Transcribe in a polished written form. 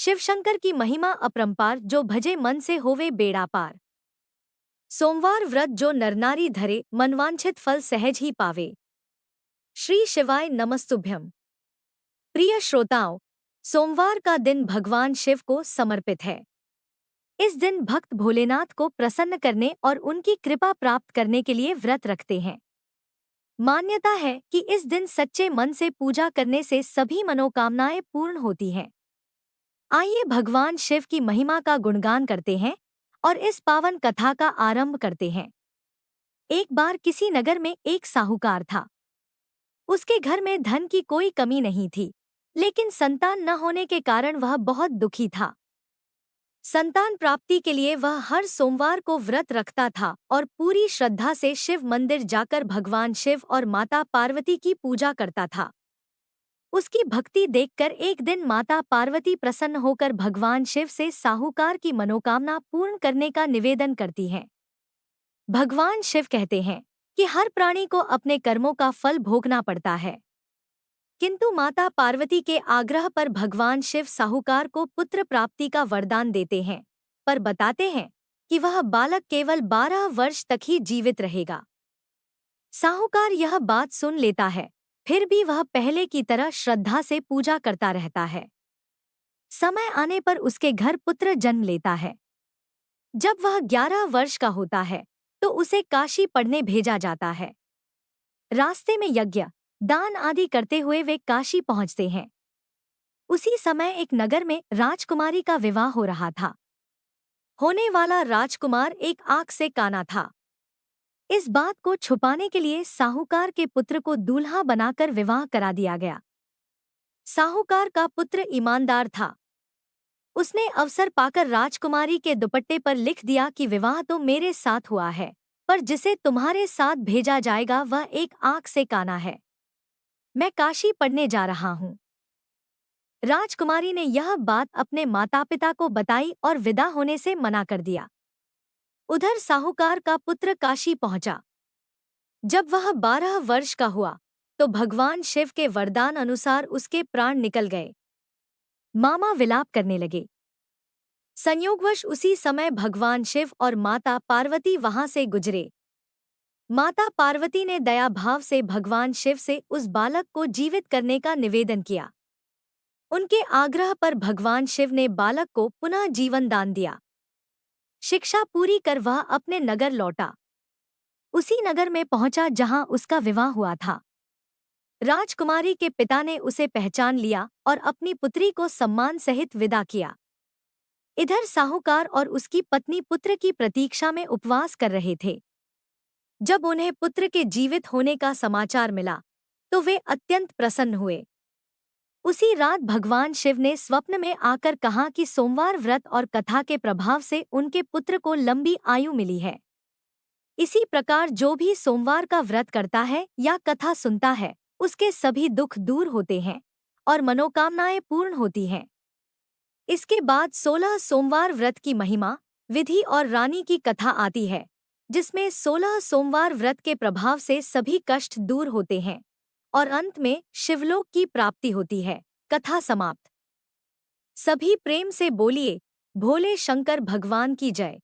शिवशंकर की महिमा अपरंपार, जो भजे मन से होवे बेड़ा पार। सोमवार व्रत जो नरनारी धरे, मनवांछित फल सहज ही पावे। श्री शिवाय नमस्तुभ्यम। प्रिय श्रोताओं, सोमवार का दिन भगवान शिव को समर्पित है। इस दिन भक्त भोलेनाथ को प्रसन्न करने और उनकी कृपा प्राप्त करने के लिए व्रत रखते हैं। मान्यता है कि इस दिन सच्चे मन से पूजा करने से सभी मनोकामनाएं पूर्ण होती हैं। आइए भगवान शिव की महिमा का गुणगान करते हैं और इस पावन कथा का आरंभ करते हैं। एक बार किसी नगर में एक साहूकार था। उसके घर में धन की कोई कमी नहीं थी, लेकिन संतान न होने के कारण वह बहुत दुखी था। संतान प्राप्ति के लिए वह हर सोमवार को व्रत रखता था और पूरी श्रद्धा से शिव मंदिर जाकर भगवान शिव और माता पार्वती की पूजा करता था। उसकी भक्ति देखकर एक दिन माता पार्वती प्रसन्न होकर भगवान शिव से साहूकार की मनोकामना पूर्ण करने का निवेदन करती हैं। भगवान शिव कहते हैं कि हर प्राणी को अपने कर्मों का फल भोगना पड़ता है, किंतु माता पार्वती के आग्रह पर भगवान शिव साहूकार को पुत्र प्राप्ति का वरदान देते हैं, पर बताते हैं कि वह बालक केवल 12 वर्ष तक ही जीवित रहेगा। साहूकार यह बात सुन लेता है, फिर भी वह पहले की तरह श्रद्धा से पूजा करता रहता है। समय आने पर उसके घर पुत्र जन्म लेता है। जब वह 11 वर्ष का होता है तो उसे काशी पढ़ने भेजा जाता है। रास्ते में यज्ञ, दान आदि करते हुए वे काशी पहुंचते हैं। उसी समय एक नगर में राजकुमारी का विवाह हो रहा था। होने वाला राजकुमार एक आंख से काना था। इस बात को छुपाने के लिए साहूकार के पुत्र को दूल्हा बनाकर विवाह करा दिया गया। साहूकार का पुत्र ईमानदार था। उसने अवसर पाकर राजकुमारी के दुपट्टे पर लिख दिया कि विवाह तो मेरे साथ हुआ है, पर जिसे तुम्हारे साथ भेजा जाएगा वह एक आंख से काना है। मैं काशी पढ़ने जा रहा हूँ। राजकुमारी ने यह बात अपने माता पिता को बताई और विदा होने से मना कर दिया। उधर साहूकार का पुत्र काशी पहुंचा। जब वह 12 वर्ष का हुआ तो भगवान शिव के वरदान अनुसार उसके प्राण निकल गए। मामा विलाप करने लगे। संयोगवश उसी समय भगवान शिव और माता पार्वती वहां से गुजरे। माता पार्वती ने दया भाव से भगवान शिव से उस बालक को जीवित करने का निवेदन किया। उनके आग्रह पर भगवान शिव ने बालक को पुनः जीवन दान दिया। शिक्षा पूरी कर वह अपने नगर लौटा। उसी नगर में पहुंचा जहां उसका विवाह हुआ था। राजकुमारी के पिता ने उसे पहचान लिया और अपनी पुत्री को सम्मान सहित विदा किया। इधर साहूकार और उसकी पत्नी पुत्र की प्रतीक्षा में उपवास कर रहे थे। जब उन्हें पुत्र के जीवित होने का समाचार मिला तो वे अत्यंत प्रसन्न हुए। उसी रात भगवान शिव ने स्वप्न में आकर कहा कि सोमवार व्रत और कथा के प्रभाव से उनके पुत्र को लंबी आयु मिली है। इसी प्रकार जो भी सोमवार का व्रत करता है या कथा सुनता है, उसके सभी दुख दूर होते हैं और मनोकामनाएं पूर्ण होती हैं। इसके बाद 16 सोमवार व्रत की महिमा, विधि और रानी की कथा आती है, जिसमें 16 सोमवार व्रत के प्रभाव से सभी कष्ट दूर होते हैं और अंत में शिवलोक की प्राप्ति होती है। कथा समाप्त। सभी प्रेम से बोलिए, भोले शंकर भगवान की जय।